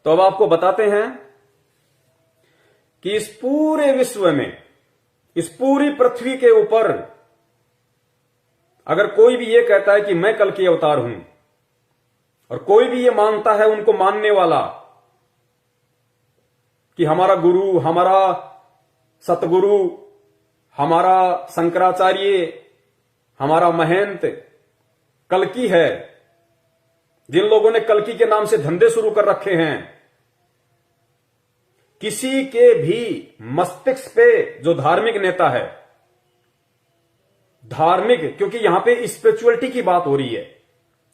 तो अब आपको बताते हैं कि इस पूरे विश्व में, इस पूरी पृथ्वी के ऊपर अगर कोई भी ये कहता है कि मैं कल की अवतार हूं, और कोई भी ये मानता है, उनको मानने वाला, कि हमारा गुरु, हमारा सतगुरु, हमारा शंकराचार्य, हमारा महंत कल्कि है, जिन लोगों ने कल्कि के नाम से धंधे शुरू कर रखे हैं, किसी के भी मस्तिष्क पे जो धार्मिक नेता है, धार्मिक, क्योंकि यहां पे स्पिरिचुअलिटी की बात हो रही है,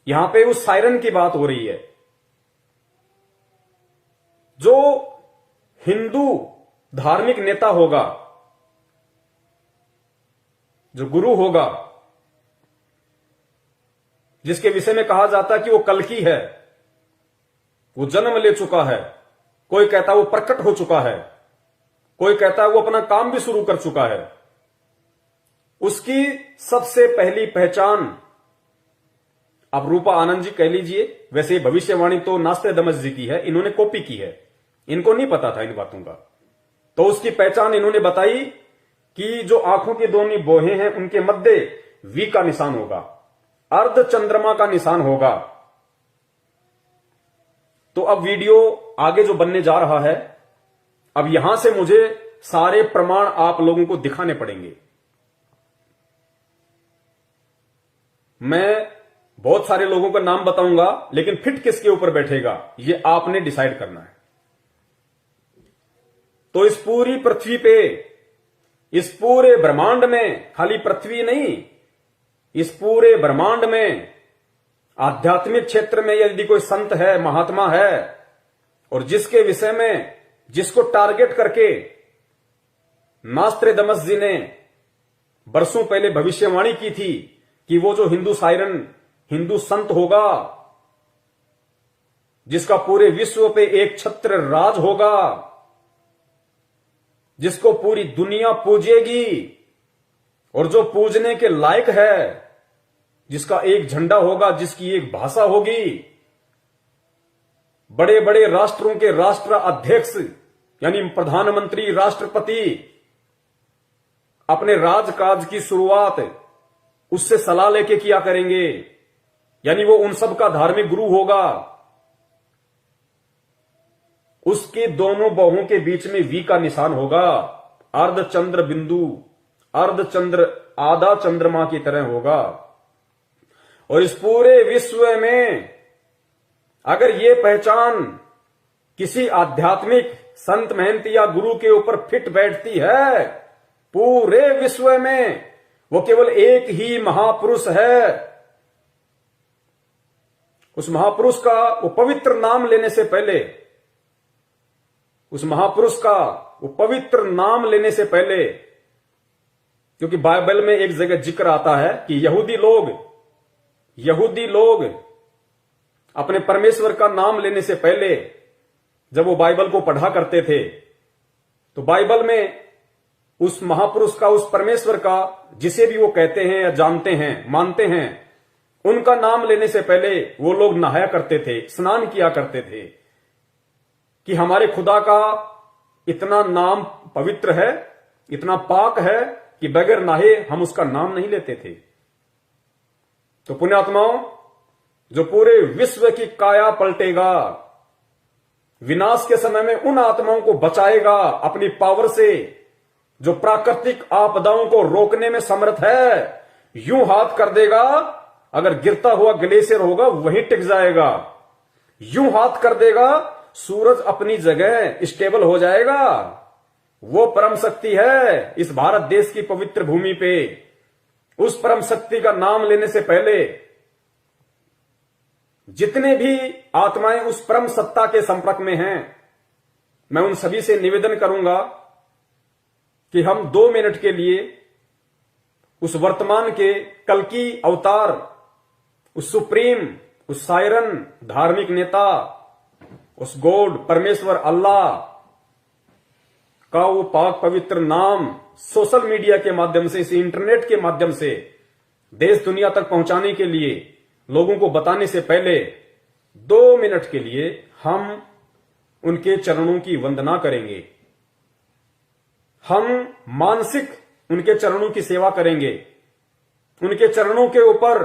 यहां पे उस सायरन की बात हो रही है, जो हिंदू धार्मिक नेता होगा, जो गुरु होगा, जिसके विषय में कहा जाता है कि वो कल्कि है, वो जन्म ले चुका है, कोई कहता है वो प्रकट हो चुका है, कोई कहता है वो अपना काम भी शुरू कर चुका है, उसकी सबसे पहली पहचान आप रूपा आनंद जी कह लीजिए, वैसे भविष्यवाणी तो नास्तेदमस जी की है, इन्होंने कॉपी की है, इनको नहीं पता था इन बातों का। तो उसकी पहचान इन्होंने बताई कि जो आंखों की दोनों बोहें हैं उनके मध्य वी का निशान होगा, अर्ध चंद्रमा का निशान होगा। तो अब वीडियो आगे जो बनने जा रहा है, अब यहां से मुझे सारे प्रमाण आप लोगों को दिखाने पड़ेंगे। मैं बहुत सारे लोगों का नाम बताऊंगा, लेकिन फिट किसके ऊपर बैठेगा ये आपने डिसाइड करना है। तो इस पूरी पृथ्वी पे, इस पूरे ब्रह्मांड में, खाली पृथ्वी नहीं, इस पूरे ब्रह्मांड में आध्यात्मिक क्षेत्र में यदि कोई संत है, महात्मा है, और जिसके विषय में, जिसको टारगेट करके नास्त्रेदमस जी ने बरसों पहले भविष्यवाणी की थी कि वो जो हिंदू सायरन, हिंदू संत होगा, जिसका पूरे विश्व पे एक छत्र राज होगा, जिसको पूरी दुनिया पूजेगी, और जो पूजने के लायक है, जिसका एक झंडा होगा, जिसकी एक भाषा होगी, बड़े बड़े राष्ट्रों के राष्ट्र अध्यक्ष यानी प्रधानमंत्री, राष्ट्रपति अपने राजकाज की शुरुआत उससे सलाह लेके किया करेंगे, यानी वो उन सब का धार्मिक गुरु होगा। उसके दोनों बाहों के बीच में वी का निशान होगा, अर्ध चंद्र बिंदु, अर्ध चंद्र आधा चंद्रमा की तरह होगा। और इस पूरे विश्व में अगर ये पहचान किसी आध्यात्मिक संत, महंत या गुरु के ऊपर फिट बैठती है, पूरे विश्व में वो केवल एक ही महापुरुष है। उस महापुरुष का वो पवित्र नाम लेने से पहले, उस महापुरुष का वो पवित्र नाम लेने से पहले, क्योंकि बाइबल में एक जगह जिक्र आता है कि यहूदी लोग अपने परमेश्वर का नाम लेने से पहले जब वो बाइबल को पढ़ा करते थे, तो बाइबल में उस महापुरुष का, उस परमेश्वर का, जिसे भी वो कहते हैं या जानते हैं, मानते हैं, उनका नाम लेने से पहले वो लोग नहाया करते थे, स्नान किया करते थे कि हमारे खुदा का इतना नाम पवित्र है, इतना पाक है कि बगैर नहाए हम उसका नाम नहीं लेते थे। तो पुण्यात्माओं, जो पूरे विश्व की काया पलटेगा, विनाश के समय में उन आत्माओं को बचाएगा अपनी पावर से, जो प्राकृतिक आपदाओं को रोकने में समर्थ है, यूं हाथ कर देगा, अगर गिरता हुआ ग्लेशियर होगा वहीं टिक जाएगा, यूं हाथ कर देगा, सूरज अपनी जगह स्टेबल हो जाएगा। वो परम शक्ति है इस भारत देश की पवित्र भूमि पे। उस परम शक्ति का नाम लेने से पहले जितने भी आत्माएं उस परम सत्ता के संपर्क में हैं, मैं उन सभी से निवेदन करूंगा कि हम 2 मिनट के लिए उस वर्तमान के कल्कि अवतार, उस सुप्रीम, उस सायरन धार्मिक नेता, उस गॉड परमेश्वर अल्लाह का वो पाक पवित्र नाम सोशल मीडिया के माध्यम से, इस इंटरनेट के माध्यम से देश दुनिया तक पहुंचाने के लिए, लोगों को बताने से पहले 2 मिनट के लिए हम उनके चरणों की वंदना करेंगे। हम मानसिक उनके चरणों की सेवा करेंगे। उनके चरणों के ऊपर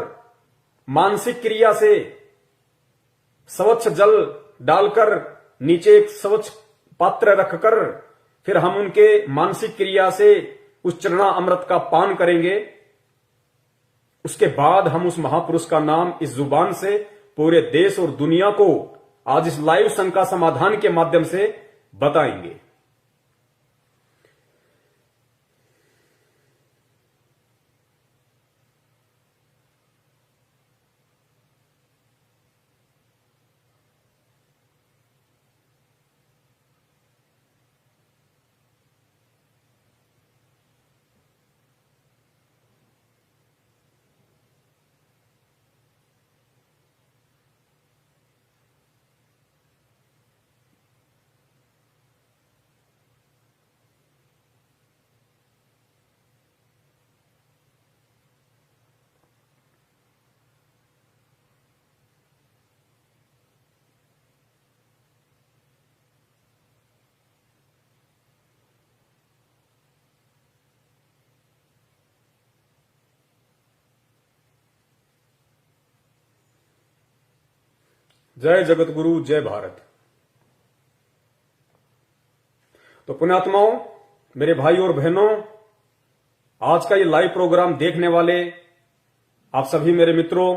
मानसिक क्रिया से स्वच्छ जल डालकर नीचे एक स्वच्छ पात्र रखकर फिर हम उनके मानसिक क्रिया से उस चरणा अमृत का पान करेंगे। उसके बाद हम उस महापुरुष का नाम इस जुबान से पूरे देश और दुनिया को आज इस लाइव शंका समाधान के माध्यम से बताएंगे। जय जगत गुरु, जय भारत। तो पुण्यात्माओं, मेरे भाई और बहनों, आज का ये लाइव प्रोग्राम देखने वाले आप सभी मेरे मित्रों,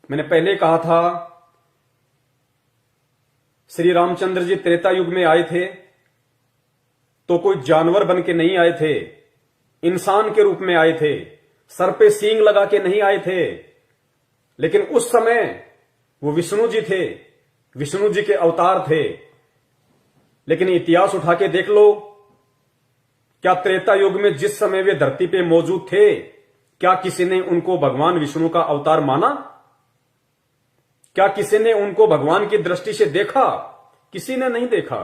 मैंने पहले कहा था श्री रामचंद्र जी त्रेता युग में आए थे तो कोई जानवर बन के नहीं आए थे, इंसान के रूप में आए थे, सर पे सींग लगा के नहीं आए थे। लेकिन उस समय वो विष्णु जी थे, विष्णु जी के अवतार थे। लेकिन इतिहास उठा के देख लो, क्या त्रेता युग में जिस समय वे धरती पे मौजूद थे, क्या किसी ने उनको भगवान विष्णु का अवतार माना? क्या किसी ने उनको भगवान की दृष्टि से देखा? किसी ने नहीं देखा।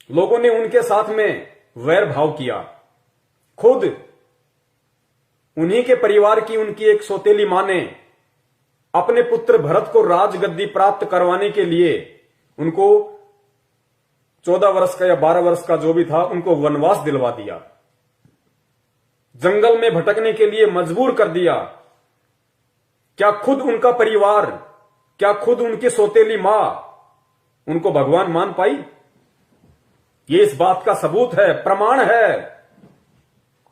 लोगों ने उनके साथ में वैर भाव किया। खुद उन्हीं के परिवार की उनकी एक सौतेली मां ने अपने पुत्र भरत को राजगद्दी प्राप्त करवाने के लिए उनको 14 वर्ष का या 12 वर्ष का जो भी था, उनको वनवास दिलवा दिया, जंगल में भटकने के लिए मजबूर कर दिया। क्या खुद उनका परिवार, क्या खुद उनकी सौतेली मां उनको भगवान मान पाई? ये इस बात का सबूत है, प्रमाण है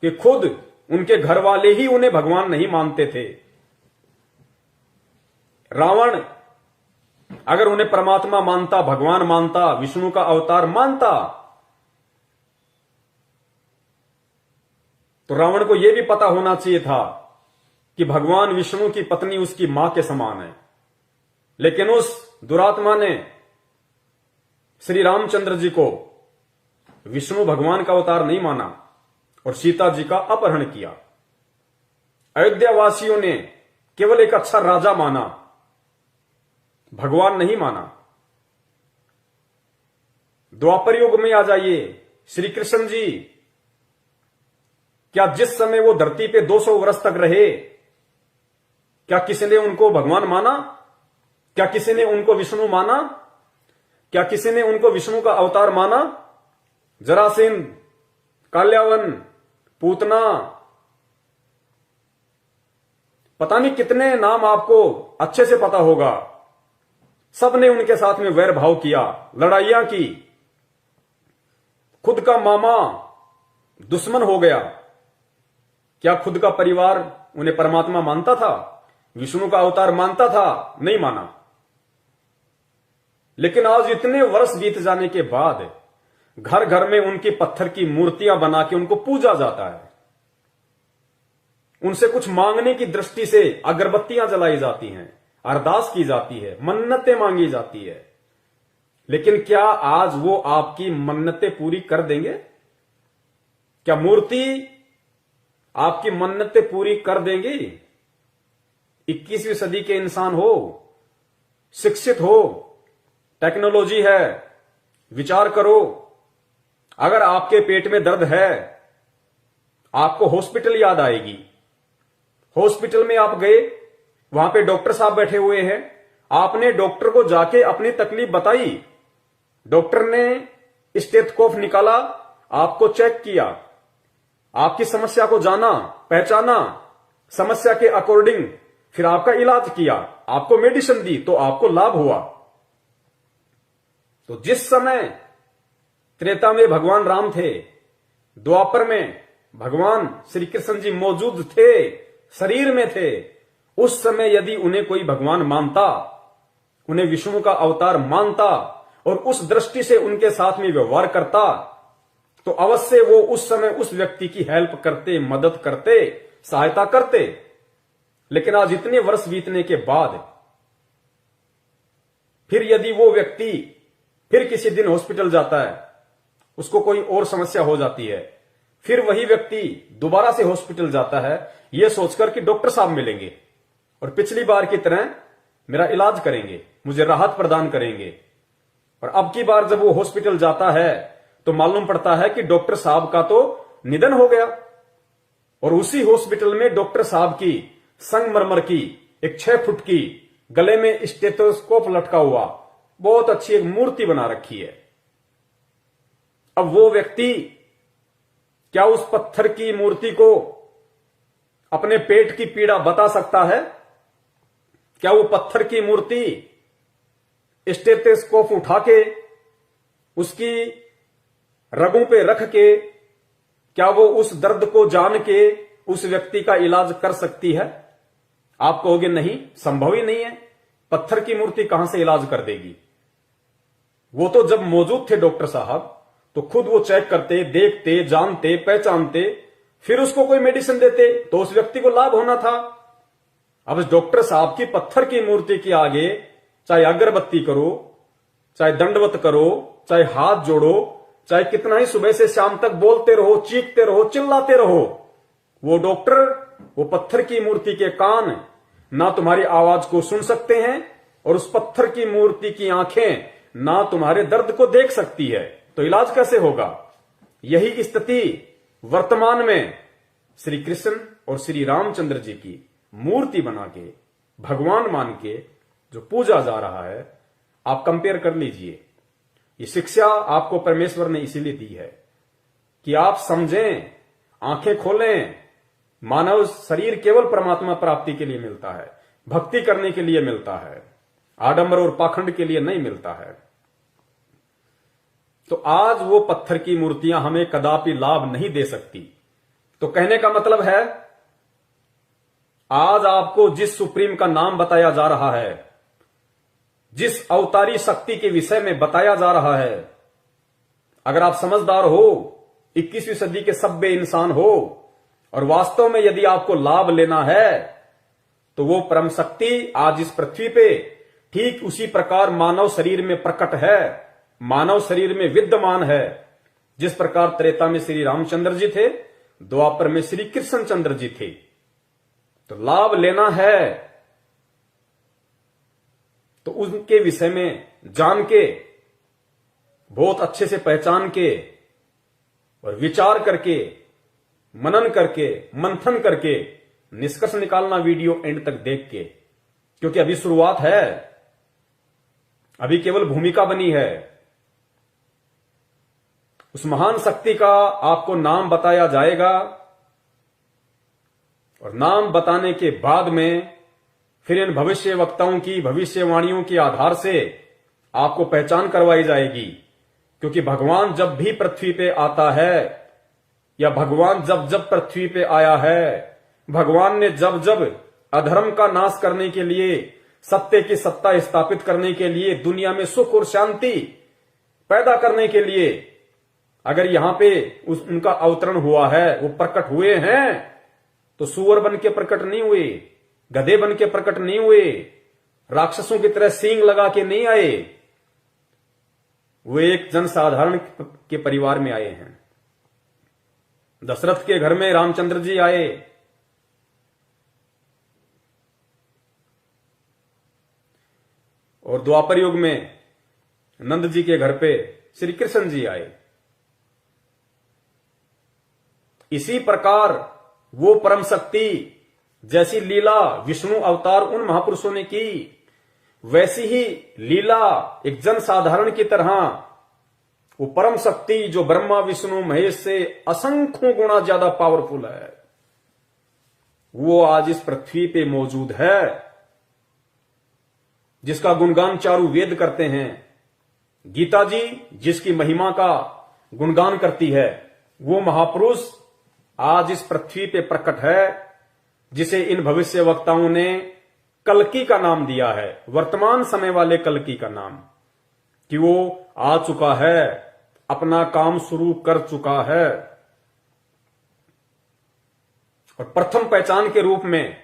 कि खुद उनके घर वाले ही उन्हें भगवान नहीं मानते थे। रावण अगर उन्हें परमात्मा मानता, भगवान मानता, विष्णु का अवतार मानता, तो रावण को यह भी पता होना चाहिए था कि भगवान विष्णु की पत्नी उसकी मां के समान है। लेकिन उस दुरात्मा ने श्री रामचंद्र जी को विष्णु भगवान का अवतार नहीं माना और सीता जी का अपहरण किया। अयोध्या वासियों ने केवल एक अच्छा राजा माना, भगवान नहीं माना। द्वापर युग में आ जाइए, श्री कृष्ण जी, क्या जिस समय वो धरती पे 200 वर्ष तक रहे, क्या किसी ने उनको भगवान माना? क्या किसी ने उनको विष्णु माना? क्या किसी ने उनको विष्णु का अवतार माना? जरासीन, काल्यावन, पूतना, पता नहीं कितने नाम आपको अच्छे से पता होगा। सबने उनके साथ में वैर भाव किया, लड़ाइयां की। खुद का मामा दुश्मन हो गया। क्या खुद का परिवार उन्हें परमात्मा मानता था, विष्णु का अवतार मानता था? नहीं माना। लेकिन आज इतने वर्ष बीत जाने के बाद घर घर में उनकी पत्थर की मूर्तियां बना के उनको पूजा जाता है। उनसे कुछ मांगने की दृष्टि से अगरबत्तियां जलाई जाती हैं, अरदास की जाती है, मन्नतें मांगी जाती है। लेकिन क्या आज वो आपकी मन्नतें पूरी कर देंगे? क्या मूर्ति आपकी मन्नतें पूरी कर देंगी? 21वीं सदी के इंसान हो, शिक्षित हो, टेक्नोलॉजी है, विचार करो। अगर आपके पेट में दर्द है, आपको हॉस्पिटल याद आएगी। हॉस्पिटल में आप गए, वहां पे डॉक्टर साहब बैठे हुए हैं, आपने डॉक्टर को जाके अपनी तकलीफ बताई, डॉक्टर ने स्टेथोस्कोप निकाला, आपको चेक किया, आपकी समस्या को जाना, पहचाना, समस्या के अकॉर्डिंग फिर आपका इलाज किया, आपको मेडिसिन दी, तो आपको लाभ हुआ। तो जिस समय त्रेता में भगवान राम थे, द्वापर में भगवान श्री कृष्ण जी मौजूद थे, शरीर में थे, उस समय यदि उन्हें कोई भगवान मानता, उन्हें विष्णु का अवतार मानता और उस दृष्टि से उनके साथ में व्यवहार करता, तो अवश्य वो उस समय उस व्यक्ति की हेल्प करते, मदद करते, सहायता करते। लेकिन आज इतने वर्ष बीतने के बाद फिर यदि वो व्यक्ति फिर किसी दिन हॉस्पिटल जाता है, उसको कोई और समस्या हो जाती है, फिर वही व्यक्ति दोबारा से हॉस्पिटल जाता है, यह सोचकर कि डॉक्टर साहब मिलेंगे और पिछली बार की तरह मेरा इलाज करेंगे, मुझे राहत प्रदान करेंगे। और अब की बार जब वो हॉस्पिटल जाता है तो मालूम पड़ता है कि डॉक्टर साहब का तो निधन हो गया, और उसी हॉस्पिटल में डॉक्टर साहब की संगमरमर की एक 6 फुट की गले में स्टेथोस्कोप लटका हुआ बहुत अच्छी एक मूर्ति बना रखी है। अब वो व्यक्ति क्या उस पत्थर की मूर्ति को अपने पेट की पीड़ा बता सकता है? क्या वो पत्थर की मूर्ति स्टेथोस्कोप उठा के उसकी रगों पे रख के क्या वो उस दर्द को जान के उस व्यक्ति का इलाज कर सकती है? आप कहोगे नहीं, संभव ही नहीं है, पत्थर की मूर्ति कहां से इलाज कर देगी। वो तो जब मौजूद थे डॉक्टर साहब तो खुद वो चेक करते, देखते, जानते, पहचानते, फिर उसको कोई मेडिसिन देते, तो उस व्यक्ति को लाभ होना था। अब डॉक्टर साहब की पत्थर की मूर्ति के आगे चाहे अगरबत्ती करो, चाहे दंडवत करो, चाहे हाथ जोड़ो, चाहे कितना ही सुबह से शाम तक बोलते रहो, चीखते रहो, चिल्लाते रहो, वो डॉक्टर वो पत्थर की मूर्ति के कान ना तुम्हारी आवाज को सुन सकते हैं और उस पत्थर की मूर्ति की आंखें ना तुम्हारे दर्द को देख सकती है। तो इलाज कैसे होगा? यही स्थिति वर्तमान में श्री कृष्ण और श्री रामचंद्र जी की मूर्ति बना के, भगवान मान के जो पूजा जा रहा है, आप कंपेयर कर लीजिए। ये शिक्षा आपको परमेश्वर ने इसीलिए दी है कि आप समझें, आंखें खोलें। मानव शरीर केवल परमात्मा प्राप्ति के लिए मिलता है, भक्ति करने के लिए मिलता है, आडंबर और पाखंड के लिए नहीं मिलता है। तो आज वो पत्थर की मूर्तियां हमें कदापि लाभ नहीं दे सकती। तो कहने का मतलब है, आज आपको जिस सुप्रीम का नाम बताया जा रहा है, जिस अवतारी शक्ति के विषय में बताया जा रहा है, अगर आप समझदार हो, 21वीं सदी के सभ्य इंसान हो और वास्तव में यदि आपको लाभ लेना है, तो वो परम शक्ति आज इस पृथ्वी पे ठीक उसी प्रकार मानव शरीर में प्रकट है, मानव शरीर में विद्यमान है। जिस प्रकार त्रेता में श्री रामचंद्र जी थे, द्वापर में श्री कृष्ण चंद्र जी थे। तो लाभ लेना है तो उनके विषय में जान के, बहुत अच्छे से पहचान के और विचार करके, मनन करके, मंथन करके निष्कर्ष निकालना वीडियो एंड तक देख के, क्योंकि अभी शुरुआत है, अभी केवल भूमिका बनी है। उस महान शक्ति का आपको नाम बताया जाएगा और नाम बताने के बाद में फिर इन भविष्य वक्ताओं की भविष्यवाणियों के आधार से आपको पहचान करवाई जाएगी। क्योंकि भगवान जब भी पृथ्वी पे आता है, या भगवान जब जब पृथ्वी पे आया है, भगवान ने जब जब अधर्म का नाश करने के लिए, सत्य की सत्ता स्थापित करने के लिए, दुनिया में सुख और शांति पैदा करने के लिए अगर यहां पे उनका अवतरण हुआ है, वो प्रकट हुए हैं, तो सुअर बन के प्रकट नहीं हुए, गधे बन के प्रकट नहीं हुए, राक्षसों की तरह सींग लगा के नहीं आए, वो एक जनसाधारण के परिवार में आए हैं। दशरथ के घर में रामचंद्र जी आए, और द्वापर युग में नंद जी के घर पे श्री कृष्ण जी आए। इसी प्रकार वो परम शक्ति जैसी लीला विष्णु अवतार उन महापुरुषों ने की, वैसी ही लीला एक जन साधारण की तरह वो परम शक्ति जो ब्रह्मा विष्णु महेश से असंख्यों गुना ज्यादा पावरफुल है, वो आज इस पृथ्वी पे मौजूद है, जिसका गुणगान चारों वेद करते हैं। गीता जी जिसकी महिमा का गुणगान करती है, वो महापुरुष आज इस पृथ्वी पे प्रकट है, जिसे इन भविष्य वक्ताओं ने कल्कि का नाम दिया है, वर्तमान समय वाले कल्कि का नाम, कि वो आ चुका है, अपना काम शुरू कर चुका है। और प्रथम पहचान के रूप में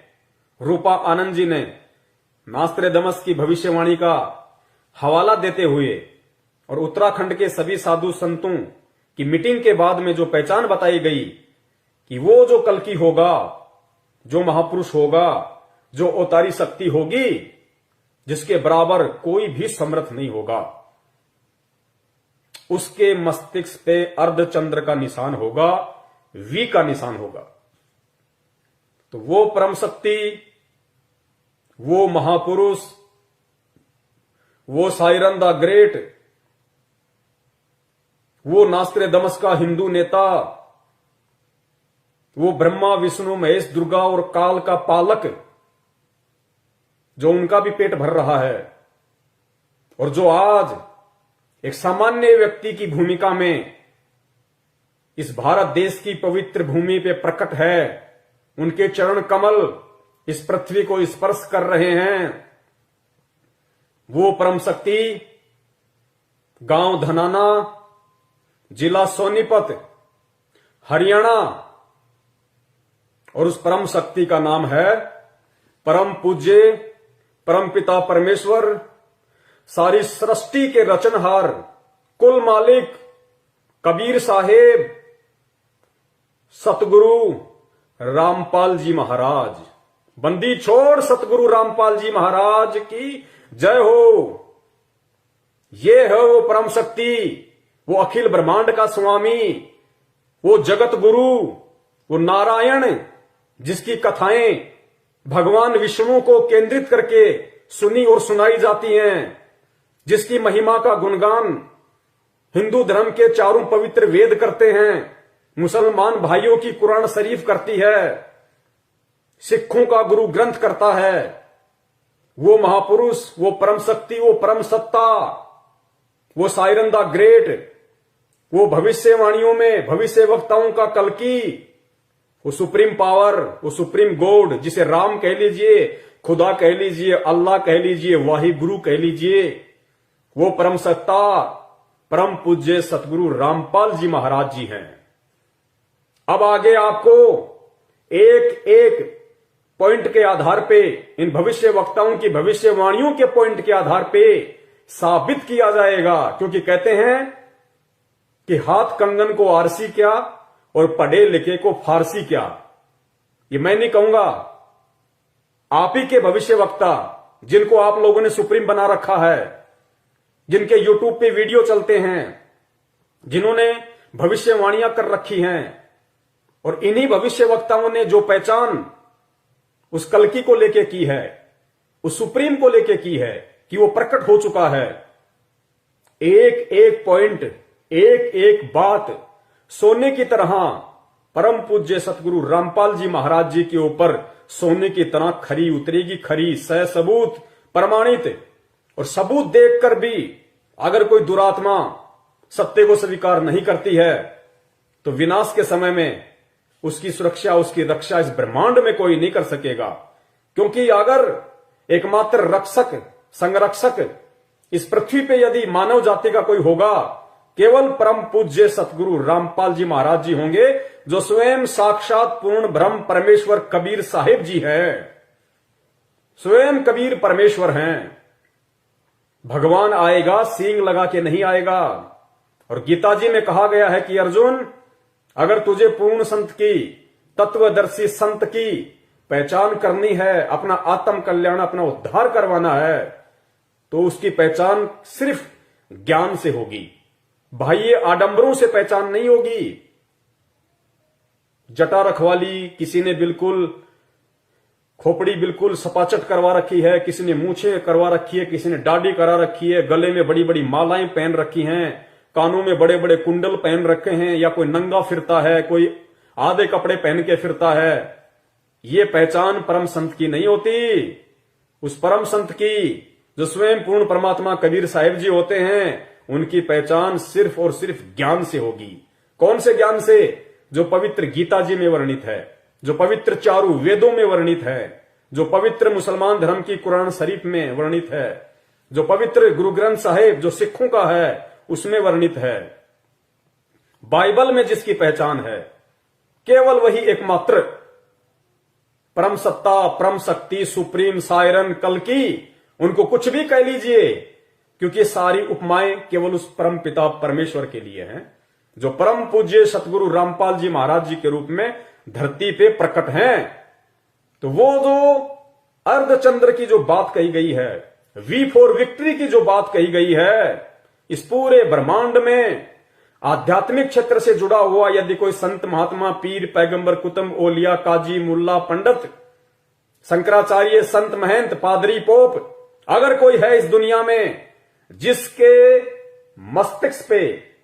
रूपा आनंद जी ने नास्त्रेदमस की भविष्यवाणी का हवाला देते हुए और उत्तराखंड के सभी साधु संतों की मीटिंग के बाद में जो पहचान बताई गई कि वो जो कल्कि होगा, जो महापुरुष होगा, जो अवतारी शक्ति होगी, जिसके बराबर कोई भी समर्थ नहीं होगा, उसके मस्तिष्क पे अर्धचंद्र का निशान होगा, वी का निशान होगा। तो वो परम शक्ति, वो महापुरुष, वो साइरन द ग्रेट, वो नास्त्रेदमस का हिंदू नेता, वो ब्रह्मा विष्णु महेश दुर्गा और काल का पालक, जो उनका भी पेट भर रहा है, और जो आज एक सामान्य व्यक्ति की भूमिका में इस भारत देश की पवित्र भूमि पे प्रकट है, उनके चरण कमल इस पृथ्वी को स्पर्श कर रहे हैं। वो परम शक्ति गांव धनाना, जिला सोनीपत, हरियाणा, और उस परम शक्ति का नाम है परम पूज्य परम पिता परमेश्वर, सारी सृष्टि के रचनहार, कुल मालिक कबीर साहेब सतगुरु रामपाल जी महाराज। बंदी छोड़ सतगुरु रामपाल जी महाराज की जय हो। ये है वो परम शक्ति, वो अखिल ब्रह्मांड का स्वामी, वो जगत गुरु, वो नारायण, जिसकी कथाएं भगवान विष्णु को केंद्रित करके सुनी और सुनाई जाती हैं, जिसकी महिमा का गुणगान हिंदू धर्म के चारों पवित्र वेद करते हैं, मुसलमान भाइयों की कुरान शरीफ करती है, सिखों का गुरु ग्रंथ करता है। वो महापुरुष, वो परम शक्ति, वो परम सत्ता, वो साइरन द ग्रेट, वो भविष्यवाणियों में भविष्य वक्ताओं का कल्कि, वो सुप्रीम पावर, वो सुप्रीम गॉड, जिसे राम कह लीजिए, खुदा कह लीजिए, अल्लाह कह लीजिए, वाहि गुरु कह लीजिए, वो परम सत्ता परम पूज्य सतगुरु रामपाल जी महाराज जी हैं। अब आगे आपको एक एक पॉइंट के आधार पे, इन भविष्य वक्ताओं की भविष्यवाणियों के पॉइंट के आधार पे साबित किया जाएगा, क्योंकि कहते हैं कि हाथ कंगन को आरसी क्या और पढ़े लिखे को फारसी क्या। ये मैं नहीं कहूंगा, आप ही के भविष्य वक्ता, जिनको आप लोगों ने सुप्रीम बना रखा है, जिनके यूट्यूब पे वीडियो चलते हैं, जिन्होंने भविष्यवाणियां कर रखी हैं, और इन्हीं भविष्य वक्ताओं ने जो पहचान उस कल्कि को लेके की है, उस सुप्रीम को लेके की है कि वो प्रकट हो चुका है। एक एक पॉइंट, एक एक बात सोने की तरह परम पूज्य सतगुरु रामपाल जी महाराज जी के ऊपर सोने की तरह खरी उतरेगी, खरी सह सबूत प्रमाणित। और सबूत देखकर भी अगर कोई दुरात्मा सत्य को स्वीकार नहीं करती है, तो विनाश के समय में उसकी सुरक्षा, उसकी रक्षा इस ब्रह्मांड में कोई नहीं कर सकेगा। क्योंकि अगर एकमात्र रक्षक, संरक्षक इस पृथ्वी पे यदि मानव जाति का कोई होगा, केवल परम पूज्य सतगुरु रामपाल जी महाराज जी होंगे, जो स्वयं साक्षात पूर्ण ब्रह्म परमेश्वर कबीर साहिब जी हैं। स्वयं कबीर परमेश्वर हैं। भगवान आएगा सींग लगा के नहीं आएगा। और गीता जी में कहा गया है कि अर्जुन, अगर तुझे पूर्ण संत की, तत्वदर्शी संत की पहचान करनी है, अपना आत्म कल्याण, अपना उद्धार करवाना है, तो उसकी पहचान सिर्फ ज्ञान से होगी, बाह्य आडंबरों से पहचान नहीं होगी। जटा रखवाली, किसी ने बिल्कुल खोपड़ी बिल्कुल सपाचट करवा रखी है, किसी ने मूछें करवा रखी है, किसी ने दाढ़ी करा रखी है, गले में बड़ी बड़ी मालाएं पहन रखी हैं, कानों में बड़े बड़े कुंडल पहन रखे हैं, या कोई नंगा फिरता है, कोई आधे कपड़े पहन के फिरता है, ये पहचान परम संत की नहीं होती। उस परम संत की, जो स्वयं पूर्ण परमात्मा कबीर साहिब जी होते हैं, उनकी पहचान सिर्फ और सिर्फ ज्ञान से होगी। कौन से ज्ञान से? जो पवित्र गीता जी में वर्णित है, जो पवित्र चारों वेदों में वर्णित है, जो पवित्र मुसलमान धर्म की कुरान शरीफ में वर्णित है, जो पवित्र गुरु ग्रंथ साहिब जो सिखों का है उसमें वर्णित है। बाइबल में जिसकी पहचान है, केवल वही एकमात्र परम सत्ता, परम शक्ति, सुप्रीम सायरन, कल्कि, उनको कुछ भी कह लीजिए, क्योंकि सारी उपमाएं केवल उस परम पिता परमेश्वर के लिए हैं, जो परम पूज्य सतगुरु रामपाल जी महाराज जी के रूप में धरती पे प्रकट हैं। तो वो जो अर्धचंद्र की जो बात कही गई है, वी फॉर विक्ट्री की जो बात कही गई है, इस पूरे ब्रह्मांड में आध्यात्मिक क्षेत्र से जुड़ा हुआ यदि कोई संत, महात्मा, पीर, पैगंबर, कुतुब, ओलिया, काजी, मुल्ला, पंडित, शंकराचार्य, संत, महंत, पादरी, पोप, अगर कोई है इस दुनिया में जिसके मस्तिष्क पे,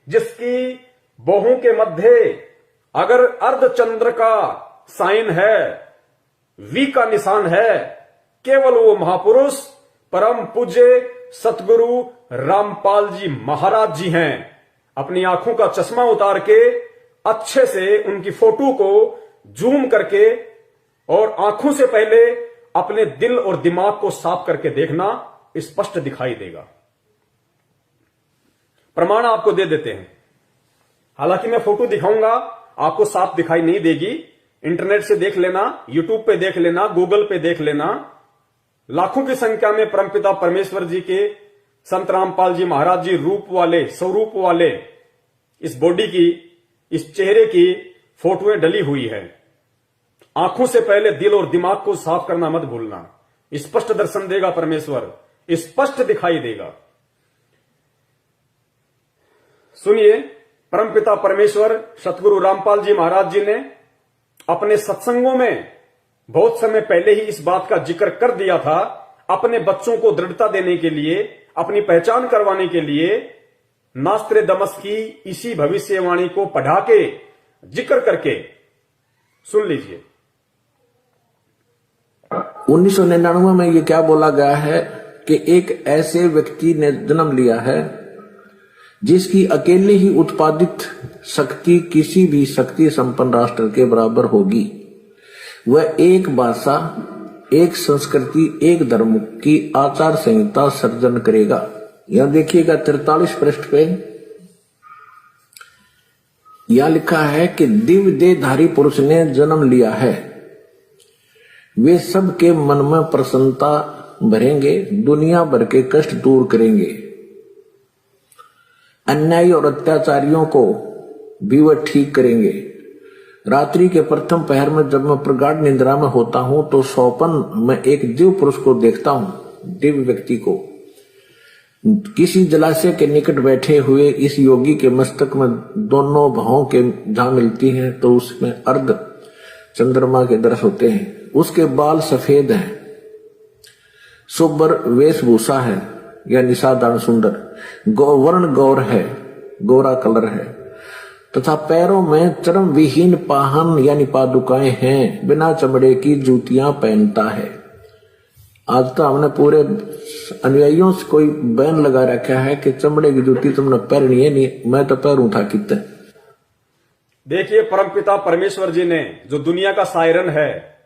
जिसकी बाहों के मध्य अगर अर्धचंद्र का साइन है, वी का निशान है, केवल वो महापुरुष परम पूज्य सतगुरु रामपाल जी महाराज जी हैं। अपनी आंखों का चश्मा उतार के अच्छे से उनकी फोटो को जूम करके और आंखों से पहले अपने दिल और दिमाग को साफ करके देखना, स्पष्ट दिखाई देगा। प्रमाण आपको दे देते हैं। हालांकि मैं फोटो दिखाऊंगा, आपको साफ दिखाई नहीं देगी। इंटरनेट से देख लेना, यूट्यूब पे देख लेना, गूगल पे देख लेना। लाखों की संख्या में परमपिता परमेश्वर जी के, संत रामपाल जी महाराज जी रूप वाले, स्वरूप वाले इस बॉडी की, इस चेहरे की फोटोएं डली हुई है। आंखों से पहले दिल और दिमाग को साफ करना मत भूलना। स्पष्ट दर्शन देगा परमेश्वर, स्पष्ट दिखाई देगा। सुनिए, परमपिता परमेश्वर सतगुरु रामपाल जी महाराज जी ने अपने सत्संगों में बहुत समय पहले ही इस बात का जिक्र कर दिया था। अपने बच्चों को दृढ़ता देने के लिए, अपनी पहचान करवाने के लिए नास्त्रेदमस की इसी भविष्यवाणी को पढ़ा के, जिक्र करके सुन लीजिए। 1999 में ये क्या बोला गया है कि एक ऐसे व्यक्ति ने जन्म लिया है जिसकी अकेले ही उत्पादित शक्ति किसी भी शक्ति संपन्न राष्ट्र के बराबर होगी। वह एक भाषा, एक संस्कृति, एक धर्म की आचार संहिता सर्जन करेगा। यहां देखिएगा 43 पृष्ठ पे यहां लिखा है कि दिव्य देहधारी पुरुष ने जन्म लिया है। वे सबके मन में प्रसन्नता भरेंगे, दुनिया भर के कष्ट दूर करेंगे। अन्यायी और अत्याचारियों को भी वह ठीक करेंगे। रात्रि के प्रथम पहर में जब मैं प्रगाढ़ निद्रा में होता हूं तो स्वप्न में एक दिव्य पुरुष को देखता हूं, दिव्य व्यक्ति को। किसी जलाशय के निकट बैठे हुए इस योगी के मस्तक में दोनों भावों के जहां मिलती हैं तो उसमें अर्ध चंद्रमा के दर्श होते हैं। उसके बाल सफेद हैं, सुबर वेशभूषा है या निसाधारण सुंदर, वर्ण गौर है, गोरा कलर है तथा पैरों में चर्म विहीन पाहन यानी पादुकाएं हैं। बिना चमड़े की जूतियां पहनता है। आज तो हमने पूरे अनुयायियों से कोई बैन लगा रखा है कि चमड़े की जूती तुमने पहननी है, नहीं मैं तो पहनूं था कितने। देखिए, परमपिता परमेश्वर जी ने, जो दुनिया का सायरन है,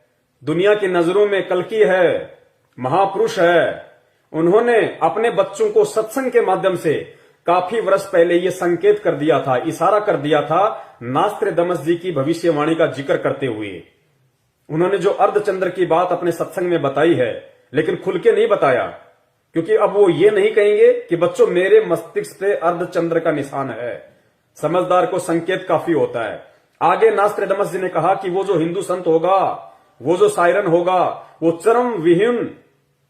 दुनिया की नजरों में कल्कि है, महापुरुष है, उन्होंने अपने बच्चों को सत्संग के माध्यम से काफी वर्ष पहले ये संकेत कर दिया था, इशारा कर दिया था, नास्त्रेदमस जी की भविष्यवाणी का जिक्र करते हुए। उन्होंने जो अर्धचंद्र की बात अपने सत्संग में बताई है, लेकिन खुल के नहीं बताया, क्योंकि अब वो ये नहीं कहेंगे कि बच्चों मेरे मस्तिष्क पे अर्धचंद्र का निशान है। समझदार को संकेत काफी होता है। आगे नास्त्रेदमस जी ने कहा कि वो जो हिंदू संत होगा, वो जो सायरन होगा, वो चर्म विहीन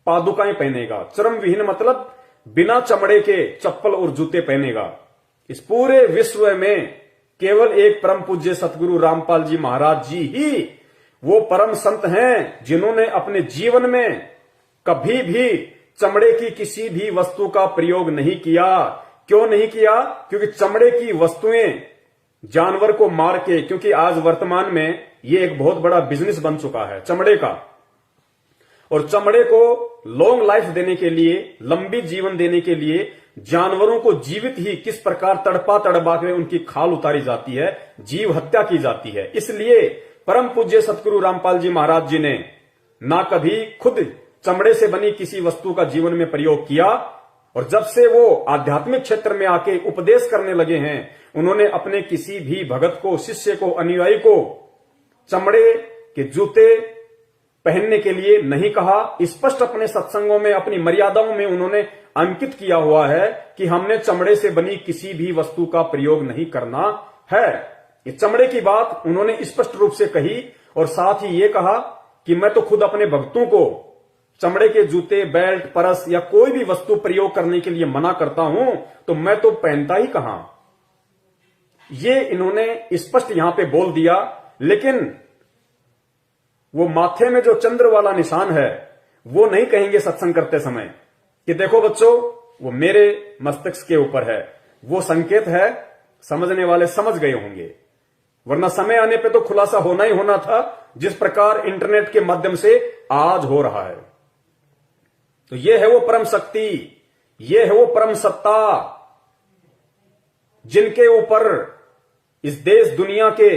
पादुकाएं पहनेगा। चर्म विहीन मतलब बिना चमड़े के चप्पल और जूते पहनेगा। इस पूरे विश्व में केवल एक परम पूज्य सतगुरु रामपाल जी महाराज जी ही वो परम संत हैं जिन्होंने अपने जीवन में कभी भी चमड़े की किसी भी वस्तु का प्रयोग नहीं किया, क्यों नहीं किया? क्योंकि चमड़े की वस्तुएं जानवर को मार के, क्योंकि आज वर्तमान में ये एक बहुत बड़ा बिजनेस बन चुका है चमड़े का, और चमड़े को लॉन्ग लाइफ देने के लिए, लंबी जीवन देने के लिए जानवरों को जीवित ही किस प्रकार तड़पा तड़पा के उनकी खाल उतारी जाती है, जीव हत्या की जाती है। इसलिए परम पूज्य सतगुरु रामपाल जी महाराज जी ने ना कभी खुद चमड़े से बनी किसी वस्तु का जीवन में प्रयोग किया, और जब से वो आध्यात्मिक क्षेत्र में आके उपदेश करने लगे हैं, उन्होंने अपने किसी भी भगत को, शिष्य को, अनुयायी को चमड़े के जूते पहनने के लिए नहीं कहा। स्पष्ट अपने सत्संगों में, अपनी मर्यादाओं में उन्होंने अंकित किया हुआ है कि हमने चमड़े से बनी किसी भी वस्तु का प्रयोग नहीं करना है। ये चमड़े की बात उन्होंने स्पष्ट रूप से कही, और साथ ही ये कहा कि मैं तो खुद अपने भक्तों को चमड़े के जूते, बेल्ट, परस या कोई भी वस्तु प्रयोग करने के लिए मना करता हूं, तो मैं तो पहनता ही कहां। ये इन्होंने स्पष्ट यहां पे बोल दिया। लेकिन वो माथे में जो चंद्र वाला निशान है वो नहीं कहेंगे सत्संग करते समय कि देखो बच्चों वो मेरे मस्तिष्क के ऊपर है। वो संकेत है, समझने वाले समझ गए होंगे, वरना समय आने पे तो खुलासा होना ही होना था, जिस प्रकार इंटरनेट के माध्यम से आज हो रहा है। तो ये है वो परम शक्ति, ये है वो परम सत्ता, जिनके ऊपर इस देश दुनिया के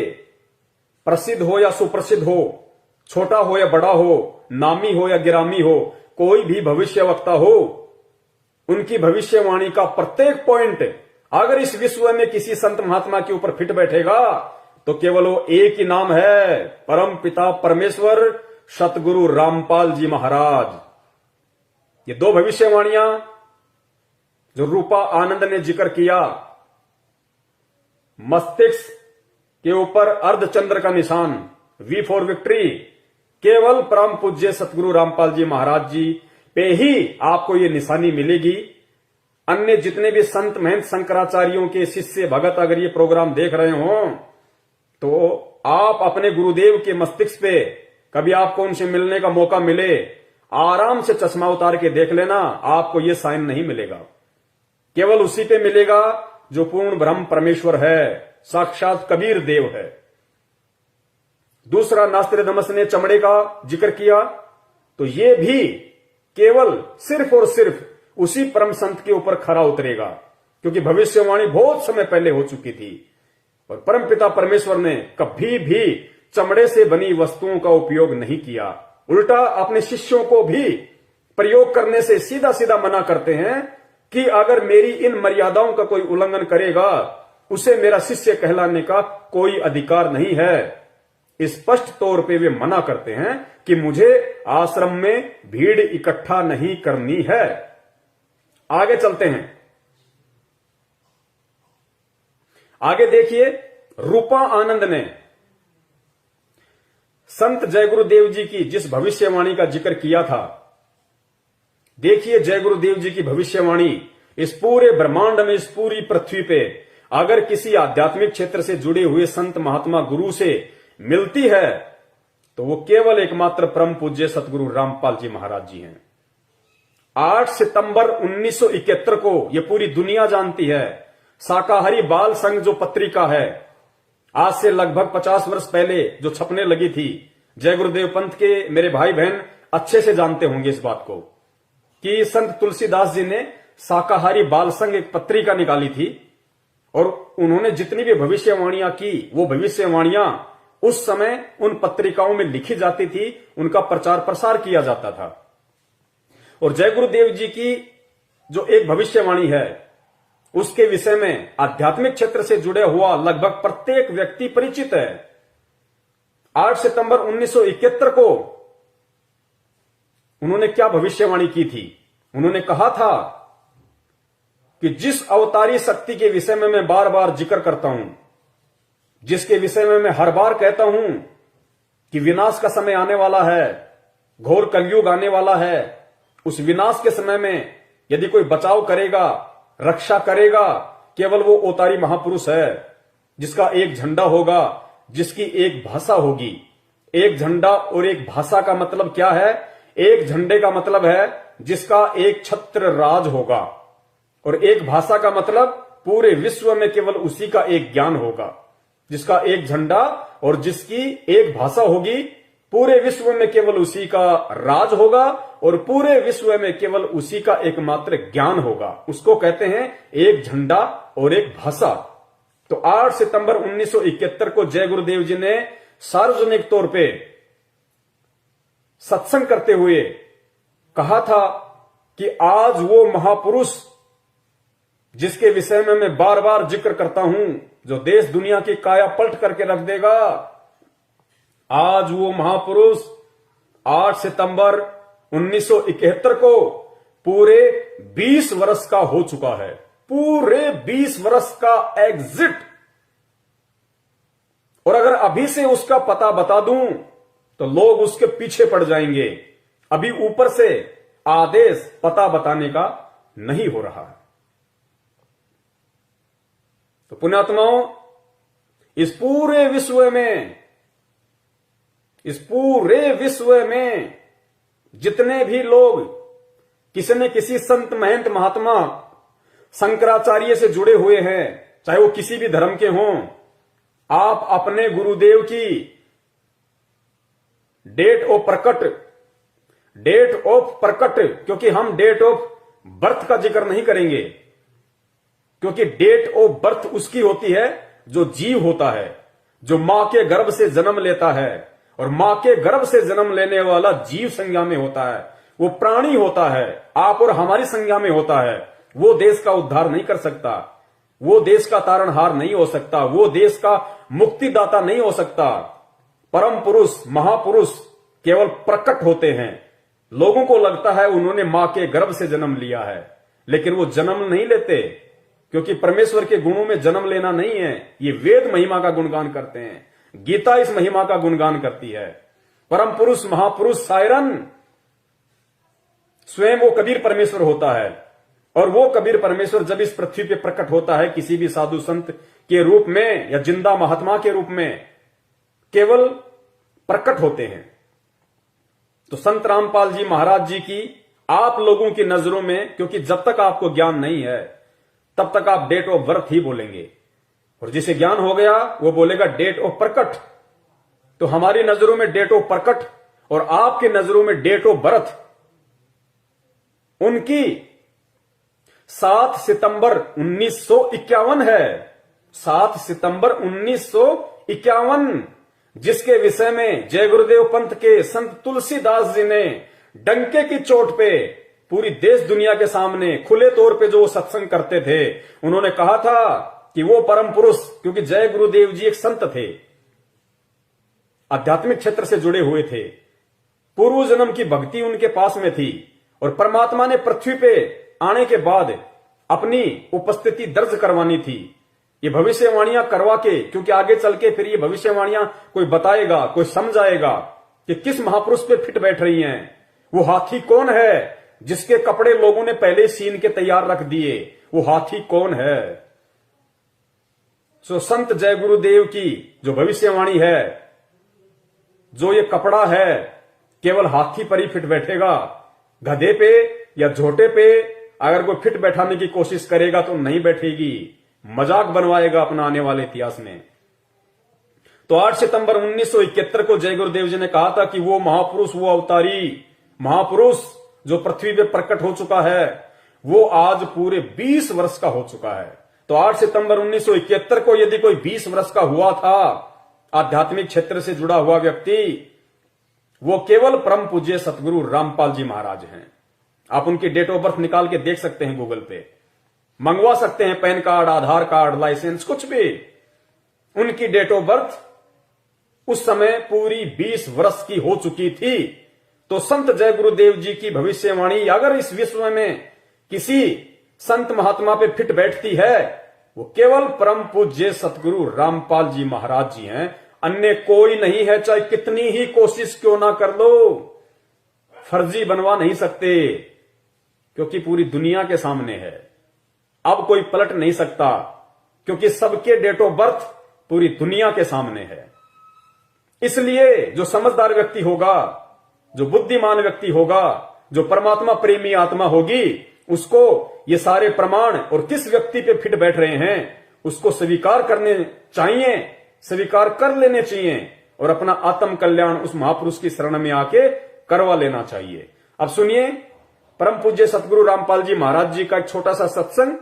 प्रसिद्ध हो या सुप्रसिद्ध हो, छोटा हो या बड़ा हो, नामी हो या गिरामी हो, कोई भी भविष्यवक्ता हो, उनकी भविष्यवाणी का प्रत्येक पॉइंट अगर इस विश्व में किसी संत महात्मा के ऊपर फिट बैठेगा तो केवल वो एक ही नाम है, परम पिता परमेश्वर सतगुरु रामपाल जी महाराज। ये दो भविष्यवाणियां जो रूपा आनंद ने जिक्र किया, मस्तिष्क के ऊपर अर्धचंद्र का निशान, वी फॉर विक्ट्री, केवल परम पूज्य सतगुरु रामपाल जी महाराज जी पे ही आपको ये निशानी मिलेगी। अन्य जितने भी संत महंत शंकराचार्यों के शिष्य भगत अगर ये प्रोग्राम देख रहे हो तो आप अपने गुरुदेव के मस्तिष्क पे कभी आपको उनसे मिलने का मौका मिले, आराम से चश्मा उतार के देख लेना, आपको ये साइन नहीं मिलेगा। केवल उसी पे मिलेगा जो पूर्ण ब्रह्म परमेश्वर है, साक्षात कबीर देव है। दूसरा, नास्त्रोदामस ने चमड़े का जिक्र किया, तो ये भी केवल सिर्फ और सिर्फ उसी परम संत के ऊपर खरा उतरेगा, क्योंकि भविष्यवाणी बहुत समय पहले हो चुकी थी और परमपिता परमेश्वर ने कभी भी चमड़े से बनी वस्तुओं का उपयोग नहीं किया। उल्टा अपने शिष्यों को भी प्रयोग करने से सीधा सीधा मना करते हैं कि अगर मेरी इन मर्यादाओं का कोई उल्लंघन करेगा उसे मेरा शिष्य कहलाने का कोई अधिकार नहीं है। स्पष्ट तौर पे वे मना करते हैं कि मुझे आश्रम में भीड़ इकट्ठा नहीं करनी है। आगे चलते हैं, आगे देखिए, रूपा आनंद ने संत जय गुरुदेव जी की जिस भविष्यवाणी का जिक्र किया था, देखिए जय गुरुदेव जी की भविष्यवाणी इस पूरे ब्रह्मांड में, इस पूरी पृथ्वी पे अगर किसी आध्यात्मिक क्षेत्र से जुड़े हुए संत महात्मा गुरु से मिलती है तो वो केवल एकमात्र परम पूज्य सतगुरु रामपाल जी महाराज जी हैं। 8 सितंबर 1971 को ये पूरी दुनिया जानती है, शाकाहारी बाल संघ जो पत्रिका है, आज से लगभग 50 वर्ष पहले जो छपने लगी थी, जय गुरुदेव पंथ के मेरे भाई बहन अच्छे से जानते होंगे इस बात को कि संत तुलसीदास जी ने शाकाहारी बाल संघ एक पत्रिका निकाली थी और उन्होंने जितनी भी भविष्यवाणियां की वो भविष्यवाणियां उस समय उन पत्रिकाओं में लिखी जाती थी, उनका प्रचार प्रसार किया जाता था। और जय गुरुदेव जी की जो एक भविष्यवाणी है उसके विषय में आध्यात्मिक क्षेत्र से जुड़े हुआ लगभग प्रत्येक व्यक्ति परिचित है। 8 सितंबर 1971 को उन्होंने क्या भविष्यवाणी की थी? उन्होंने कहा था कि जिस अवतारी शक्ति के विषय में मैं बार बार जिक्र करता हूं, जिसके विषय में मैं हर बार कहता हूं कि विनाश का समय आने वाला है, घोर कलयुग आने वाला है, उस विनाश के समय में यदि कोई बचाव करेगा, रक्षा करेगा, केवल वो अवतारी महापुरुष है जिसका एक झंडा होगा, जिसकी एक भाषा होगी। एक झंडा और एक भाषा का मतलब क्या है? एक झंडे का मतलब है जिसका एक छत्र राज होगा और एक भाषा का मतलब पूरे विश्व में केवल उसी का एक ज्ञान होगा, जिसका एक झंडा और जिसकी एक भाषा होगी। पूरे विश्व में केवल उसी का राज होगा और पूरे विश्व में केवल उसी का एकमात्र ज्ञान होगा। उसको कहते हैं एक झंडा और एक भाषा। तो 8 सितंबर 1971 को जय गुरुदेव जी ने सार्वजनिक तौर पे सत्संग करते हुए कहा था कि आज वो महापुरुष जिसके विषय में मैं बार बार जिक्र करता हूं, जो देश दुनिया की काया पलट करके रख देगा, आज वो महापुरुष 8 सितंबर 1971 को पूरे 20 वर्ष का हो चुका है। पूरे 20 वर्ष का एग्जिट। और अगर अभी से उसका पता बता दूं तो लोग उसके पीछे पड़ जाएंगे। अभी ऊपर से आदेश पता बताने का नहीं हो रहा है। तो पुण्यात्माओं, इस पूरे विश्व में जितने भी लोग किसी न किसी संत महंत महात्मा शंकराचार्य से जुड़े हुए हैं, चाहे वो किसी भी धर्म के हों, आप अपने गुरुदेव की डेट ऑफ प्रकट, क्योंकि हम डेट ऑफ बर्थ का जिक्र नहीं करेंगे, क्योंकि डेट ऑफ बर्थ उसकी होती है जो जीव होता है, जो मां के गर्भ से जन्म लेता है। और मां के गर्भ से जन्म लेने वाला जीव संज्ञा में होता है, वो प्राणी होता है, आप और हमारी संज्ञा में होता है। वो देश का उद्धार नहीं कर सकता, वो देश का तारणहार नहीं हो सकता, वो देश का मुक्तिदाता नहीं हो सकता। परम पुरुष, महापुरुष केवल प्रकट होते हैं। लोगों को लगता है उन्होंने मां के गर्भ से जन्म लिया है, लेकिन वो जन्म नहीं लेते, क्योंकि परमेश्वर के गुणों में जन्म लेना नहीं है। ये वेद महिमा का गुणगान करते हैं, गीता इस महिमा का गुणगान करती है। परम पुरुष, महापुरुष, सायरन स्वयं वो कबीर परमेश्वर होता है। और वो कबीर परमेश्वर जब इस पृथ्वी पे प्रकट होता है किसी भी साधु संत के रूप में या जिंदा महात्मा के रूप में, केवल प्रकट होते हैं। तो संत रामपाल जी महाराज जी की आप लोगों की नजरों में, क्योंकि जब तक आपको ज्ञान नहीं है तब तक आप डेट ऑफ बर्थ ही बोलेंगे, और जिसे ज्ञान हो गया वो बोलेगा डेट ऑफ प्रकट। तो हमारी नजरों में डेट ऑफ प्रकट और आपकी नजरों में डेट ऑफ बर्थ उनकी 7 सितंबर 1951 है। 7 सितंबर 1951, जिसके विषय में जय गुरुदेव पंथ के संत तुलसीदास जी ने डंके की चोट पे पूरी देश दुनिया के सामने खुले तौर पे जो सत्संग करते थे, उन्होंने कहा था कि वो परम पुरुष, क्योंकि जय गुरुदेव जी एक संत थे, आध्यात्मिक क्षेत्र से जुड़े हुए थे, पूर्व जन्म की भक्ति उनके पास में थी, और परमात्मा ने पृथ्वी पे आने के बाद अपनी उपस्थिति दर्ज करवानी थी। ये भविष्यवाणियां करवा के, क्योंकि आगे चल के फिर ये भविष्यवाणियां कोई बताएगा, कोई समझाएगा कि किस महापुरुष पे फिट बैठ रही हैं। वो हाथी कौन है जिसके कपड़े लोगों ने पहले सीन के तैयार रख दिए, वो हाथी कौन है। सो संत जय गुरुदेव की जो भविष्यवाणी है, जो ये कपड़ा है केवल हाथी पर ही फिट बैठेगा, गधे पे या झोटे पे अगर कोई फिट बैठाने की कोशिश करेगा तो नहीं बैठेगी, मजाक बनवाएगा अपना आने वाले इतिहास में। तो 8 सितंबर 1971 को जय गुरुदेव जी ने कहा था कि वो महापुरुष, वो अवतारी महापुरुष जो पृथ्वी पे प्रकट हो चुका है, वो आज पूरे 20 वर्ष का हो चुका है। तो 8 सितंबर 1971 को यदि कोई 20 वर्ष का हुआ था आध्यात्मिक क्षेत्र से जुड़ा हुआ व्यक्ति, वो केवल परम पूज्य सतगुरु रामपाल जी महाराज हैं। आप उनकी डेट ऑफ बर्थ निकाल के देख सकते हैं, गूगल पे मंगवा सकते हैं, पैन कार्ड, आधार कार्ड, लाइसेंस, कुछ भी। उनकी डेट ऑफ बर्थ उस समय पूरी 20 वर्ष की हो चुकी थी। तो संत जय गुरुदेव जी की भविष्यवाणी अगर इस विश्व में किसी संत महात्मा पे फिट बैठती है, वो केवल परम पूज्य सतगुरु रामपाल जी महाराज जी हैं, अन्य कोई नहीं है। चाहे कितनी ही कोशिश क्यों ना कर लो, फर्जी बनवा नहीं सकते, क्योंकि पूरी दुनिया के सामने है। अब कोई पलट नहीं सकता, क्योंकि सबके डेट ऑफ बर्थ पूरी दुनिया के सामने है। इसलिए जो समझदार व्यक्ति होगा, जो बुद्धिमान व्यक्ति होगा, जो परमात्मा प्रेमी आत्मा होगी, उसको ये सारे प्रमाण और किस व्यक्ति पे फिट बैठ रहे हैं उसको स्वीकार करने चाहिए, स्वीकार कर लेने चाहिए और अपना आत्म कल्याण उस महापुरुष की शरण में आके करवा लेना चाहिए। अब सुनिए परम पूज्य सतगुरु रामपाल जी महाराज जी का एक छोटा सा सत्संग,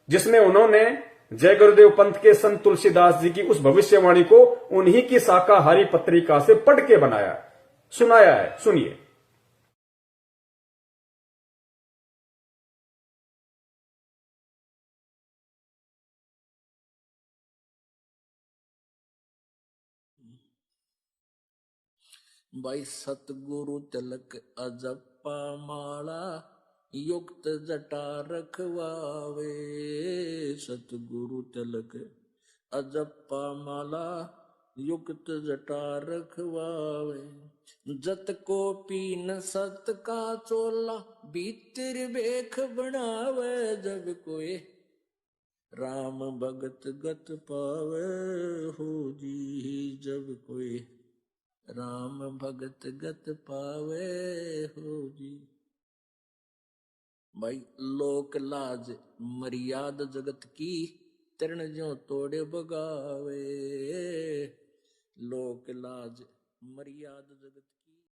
जिसमें उन्होंने जय गुरुदेव पंथ के संत तुलसीदास जी की उस भविष्यवाणी को उन्हीं की शाकाहारी पत्रिका से पढ़ के बनाया, सुनाया है। सुनिए। भाई सतगुरु तिलक अजप्पा माला युक्त जटा रखवावे। सतगुरु तिलक अजप्पा माला युक्त जटा रखवावे। जत को पीन सत का चोला भीतर बेख बनावे। जब कोई राम भगत गत पावे हो जी। जब कोई राम भगत गत पावे हो जी। भाई लोक लाज मर्याद जगत की तरण ज्यों तोड़े बगावे। लोक लाज मर्याद जगत